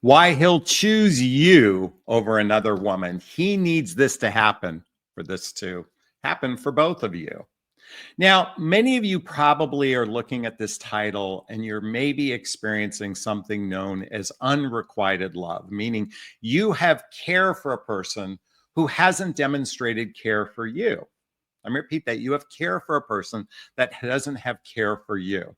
Why he'll choose you over another woman. He needs this to happen for this to happen for both of you. Now, many of you probably are looking at this title and you're maybe experiencing something known as unrequited love, meaning you have care for a person who hasn't demonstrated care for you. Let me repeat that. You have care for a person that doesn't have care for you.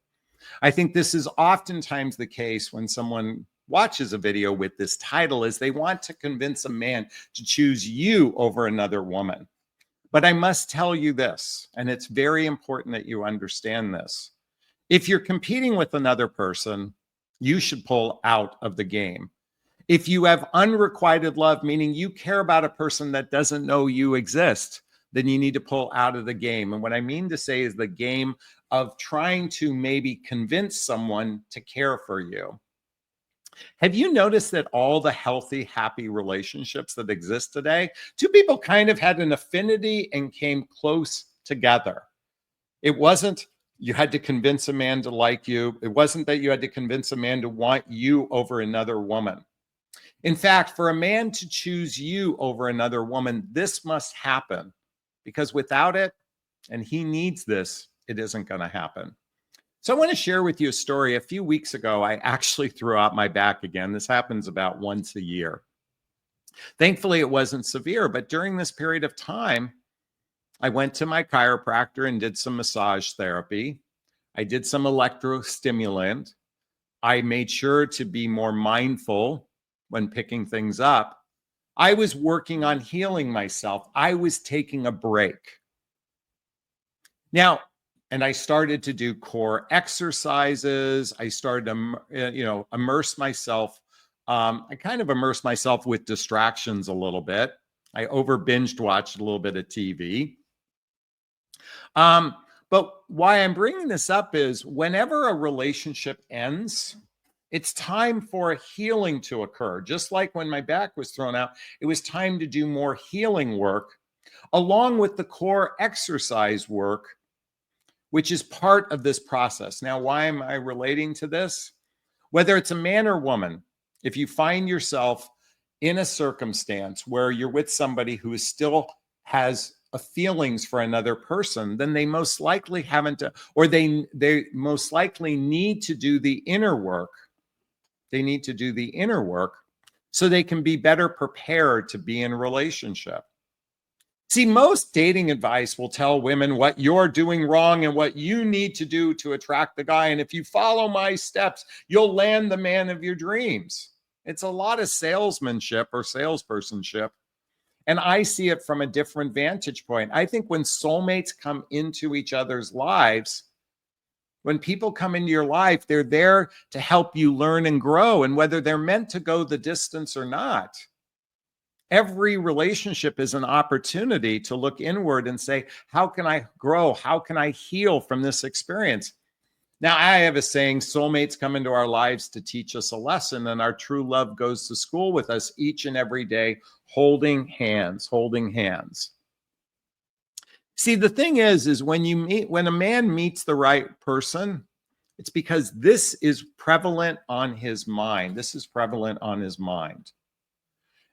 I think this is oftentimes the case when someone watches a video with this title is they want to convince a man to choose you over another woman. But I must tell you this, and it's very important that you understand this. If you're competing with another person, you should pull out of the game. If you have unrequited love, meaning you care about a person that doesn't know you exist, then you need to pull out of the game. And what I mean to say is the game of trying to maybe convince someone to care for you. Have you noticed that all the healthy, happy relationships that exist today, two people kind of had an affinity and came close together? It wasn't you had to convince a man to like you. It wasn't that you had to convince a man to want you over another woman. In fact, for a man to choose you over another woman, this must happen, because without it, and he needs this, it isn't going to happen. So I want to share with you a story. A few weeks ago, I actually threw out my back again. This happens about once a year. Thankfully, it wasn't severe, but during this period of time, I went to my chiropractor and did some massage therapy. I did some electrostimulant. I made sure to be more mindful when picking things up. I was working on healing myself. I was taking a break. Now, and I started to do core exercises. I started to, immerse myself. I kind of immersed myself with distractions a little bit. I over binged watched a little bit of TV. But why I'm bringing this up is whenever a relationship ends, it's time for a healing to occur. Just like when my back was thrown out, it was time to do more healing work along with the core exercise work, which is part of this process. Now, why am I relating to this? Whether it's a man or woman, if you find yourself in a circumstance where you're with somebody who still has feelings for another person, then they most likely haven't, or they most likely need to do the inner work. They need to do the inner work so they can be better prepared to be in a relationship. See, most dating advice will tell women what you're doing wrong and what you need to do to attract the guy. And if you follow my steps, you'll land the man of your dreams. It's a lot of salesmanship or salespersonship. And I see it from a different vantage point. I think when soulmates come into each other's lives, when people come into your life, they're there to help you learn and grow. And whether they're meant to go the distance or not, every relationship is an opportunity to look inward and say, how can I grow? How can I heal from this experience? Now, I have a saying, soulmates come into our lives to teach us a lesson, and our true love goes to school with us each and every day, holding hands, holding hands. See, the thing is when a man meets the right person, it's because this is prevalent on his mind. This is prevalent on his mind.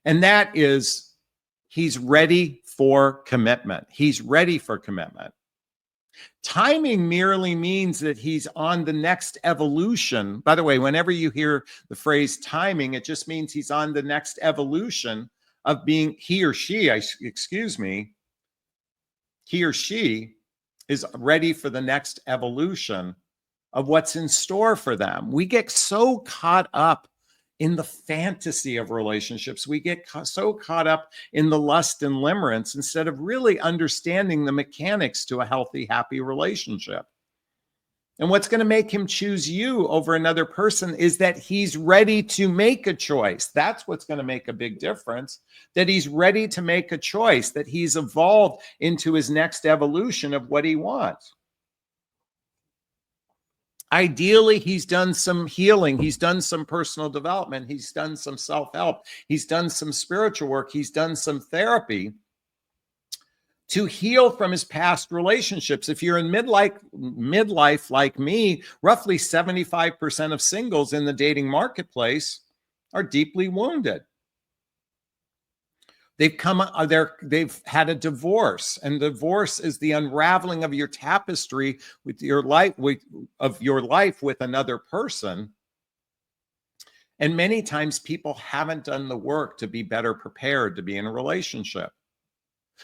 And that is, he's ready for commitment. He's ready for commitment. Timing merely means that he's on the next evolution. By the way, whenever you hear the phrase timing, it just means he's on the next evolution of being he or she is ready for the next evolution of what's in store for them. We get so caught up in the fantasy of relationships. We get so caught up in the lust and limerence instead of really understanding the mechanics to a healthy, happy relationship. And what's going to make him choose you over another person is that he's ready to make a choice. That's what's going to make a big difference, that he's ready to make a choice, that he's evolved into his next evolution of what he wants. Ideally, he's done some healing. He's done some personal development. He's done some self-help. He's done some spiritual work. He's done some therapy to heal from his past relationships. If you're in midlife like me, roughly 75% of singles in the dating marketplace are deeply wounded. They've had a divorce, and divorce is the unraveling of your tapestry with your life with another person. And many times people haven't done the work to be better prepared to be in a relationship.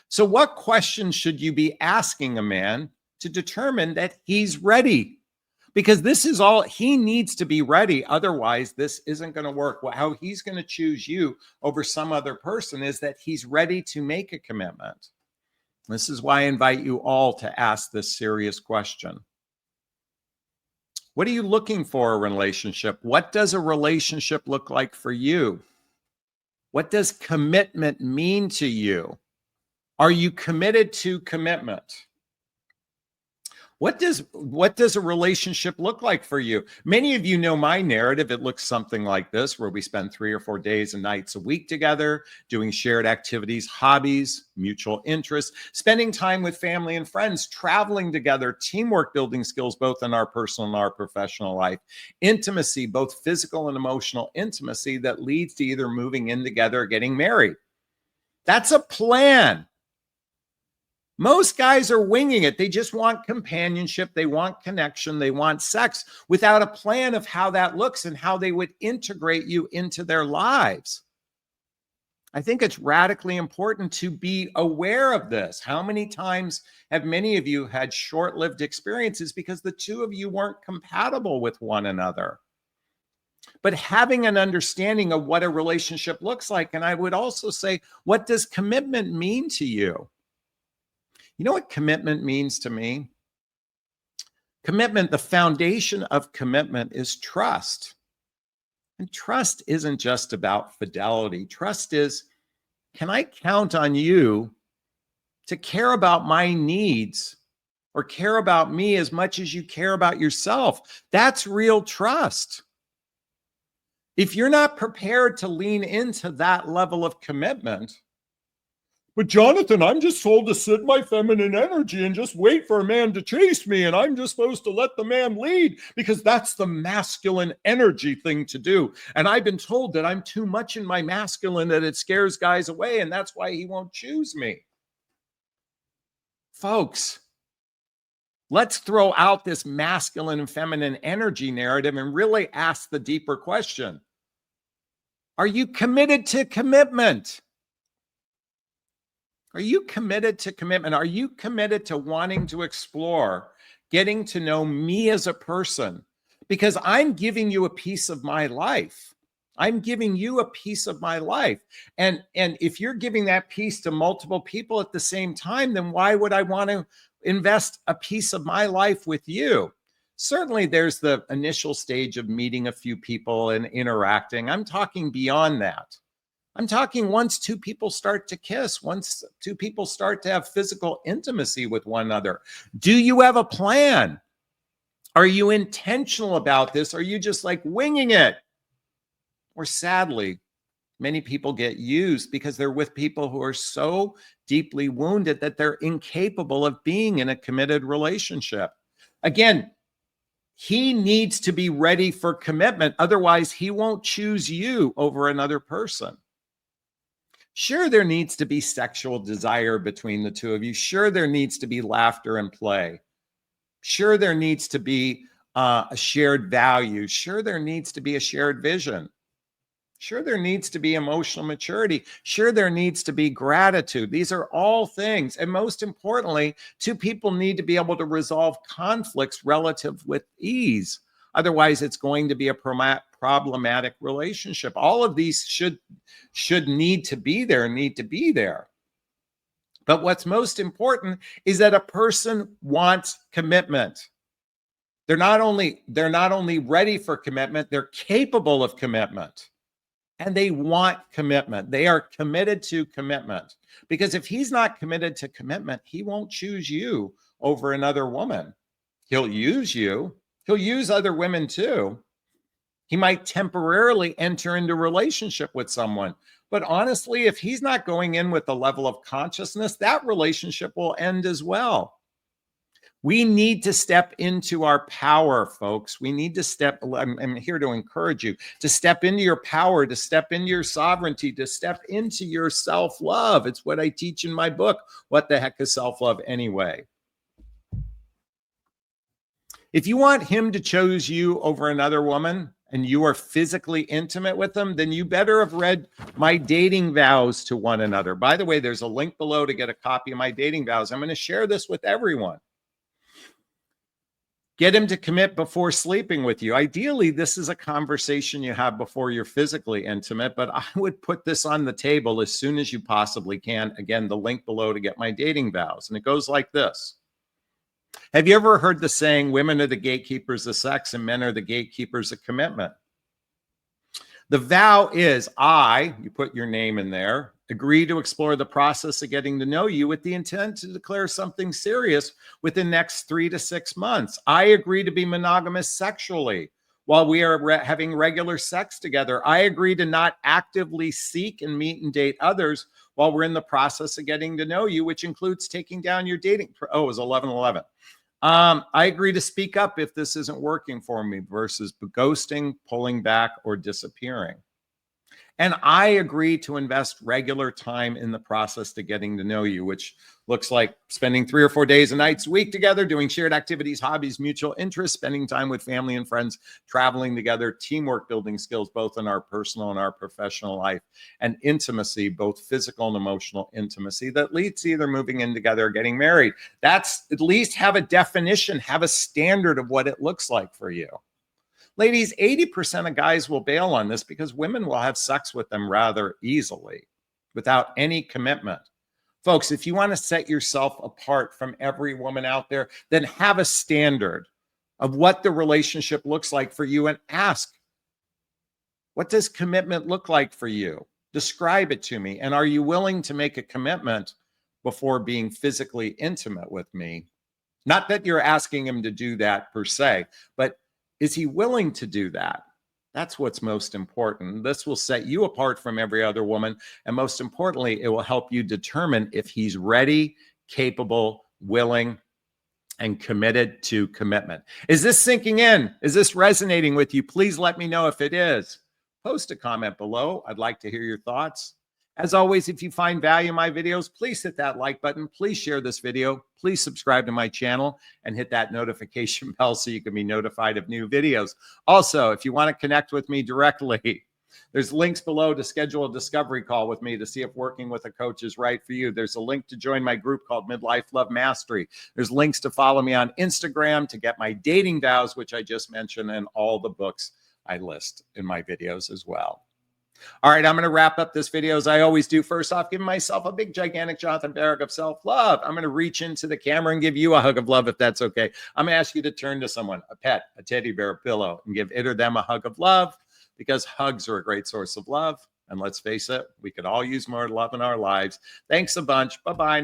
So what questions should you be asking a man to determine that he's ready? Because this is all he needs to be ready. Otherwise, this isn't going to work. How he's going to choose you over some other person is that he's ready to make a commitment. This is why I invite you all to ask this serious question. What are you looking for in a relationship? What does a relationship look like for you? What does commitment mean to you? Are you committed to commitment? What does a relationship look like for you? Many of you know my narrative. It looks something like this, where we spend 3 or 4 days and nights a week together, doing shared activities, hobbies, mutual interests, spending time with family and friends, traveling together, teamwork, building skills, both in our personal and our professional life, intimacy, both physical and emotional intimacy that leads to either moving in together or getting married. That's a plan. Most guys are winging it. They just want companionship. They want connection. They want sex without a plan of how that looks and how they would integrate you into their lives. I think it's radically important to be aware of this. How many times have many of you had short-lived experiences because the two of you weren't compatible with one another? But having an understanding of what a relationship looks like, and I would also say, what does commitment mean to you? You know what commitment means to me? Commitment, the foundation of commitment is trust. And trust isn't just about fidelity. Trust is, can I count on you to care about my needs or care about me as much as you care about yourself? That's real trust. If you're not prepared to lean into that level of commitment, but Jonathan, I'm just told to sit my feminine energy and just wait for a man to chase me. And I'm just supposed to let the man lead because that's the masculine energy thing to do. And I've been told that I'm too much in my masculine, that it scares guys away. And that's why he won't choose me. Folks, let's throw out this masculine and feminine energy narrative and really ask the deeper question. Are you committed to commitment? Are you committed to commitment? Are you committed to wanting to explore, getting to know me as a person? Because I'm giving you a piece of my life. I'm giving you a piece of my life. And if you're giving that piece to multiple people at the same time, then why would I want to invest a piece of my life with you? Certainly, there's the initial stage of meeting a few people and interacting. I'm talking beyond that. I'm talking once 2 people start to kiss, once 2 people start to have physical intimacy with one another. Do you have a plan? Are you intentional about this? Are you just like winging it? Or sadly, many people get used because they're with people who are so deeply wounded that they're incapable of being in a committed relationship. Again, he needs to be ready for commitment. Otherwise, he won't choose you over another person. Sure, there needs to be sexual desire between the two of you. Sure, there needs to be laughter and play. Sure, there needs to be a shared value. Sure, there needs to be a shared vision. Sure, there needs to be emotional maturity. Sure, there needs to be gratitude. These are all things. And most importantly, 2 people need to be able to resolve conflicts relative with ease. Otherwise, it's going to be a problematic relationship. All of these should need to be there. But what's most important is that a person wants commitment. They're not only ready for commitment, they're capable of commitment. And they want commitment. They are committed to commitment. Because if he's not committed to commitment, he won't choose you over another woman. He'll use you. He'll use other women too. He might temporarily enter into a relationship with someone. But honestly, if he's not going in with the level of consciousness, that relationship will end as well. We need to step into our power, folks. We need to I'm here to encourage you to step into your power, to step into your sovereignty, to step into your self-love. It's what I teach in my book, What the Heck is Self-Love Anyway? If you want him to choose you over another woman and you are physically intimate with them, then you better have read my dating vows to one another. By the way, there's a link below to get a copy of my dating vows. I'm going to share this with everyone. Get him to commit before sleeping with you. Ideally, this is a conversation you have before you're physically intimate, but I would put this on the table as soon as you possibly can. Again, the link below to get my dating vows. And it goes like this. Have you ever heard the saying, women are the gatekeepers of sex and men are the gatekeepers of commitment? The vow is you put your name in there, agree to explore the process of getting to know you with the intent to declare something serious within the next 3 to 6 months. I agree to be monogamous sexually while we are having regular sex together. I agree to not actively seek and meet and date others while we're in the process of getting to know you, which includes taking down your dating. Oh, it was 11/11. I agree to speak up if this isn't working for me versus ghosting, pulling back, or disappearing. And I agree to invest regular time in the process to getting to know you, which looks like spending 3 or 4 days and nights a week together, doing shared activities, hobbies, mutual interests, spending time with family and friends, traveling together, teamwork, building skills, both in our personal and our professional life, and intimacy, both physical and emotional intimacy that leads to either moving in together or getting married. That's at least have a definition, have a standard of what it looks like for you. Ladies, 80% of guys will bail on this because women will have sex with them rather easily without any commitment. Folks, if you want to set yourself apart from every woman out there, then have a standard of what the relationship looks like for you and ask, what does commitment look like for you? Describe it to me. And are you willing to make a commitment before being physically intimate with me? Not that you're asking him to do that per se, but is he willing to do that? That's what's most important. This will set you apart from every other woman. And most importantly, it will help you determine if he's ready, capable, willing, and committed to commitment. Is this sinking in? Is this resonating with you? Please let me know if it is. Post a comment below. I'd like to hear your thoughts. As always, if you find value in my videos, please hit that like button. Please share this video. Please subscribe to my channel and hit that notification bell so you can be notified of new videos. Also, if you want to connect with me directly, there's links below to schedule a discovery call with me to see if working with a coach is right for you. There's a link to join my group called Midlife Love Mastery. There's links to follow me on Instagram, to get my dating vows, which I just mentioned, and all the books I list in my videos as well. All right, I'm going to wrap up this video as I always do. First off, giving myself a big, gigantic Jonathan Barrick of self-love. I'm going to reach into the camera and give you a hug of love if that's okay. I'm going to ask you to turn to someone, a pet, a teddy bear, a pillow, and give it or them a hug of love, because hugs are a great source of love. And let's face it, we could all use more love in our lives. Thanks a bunch. Bye-bye.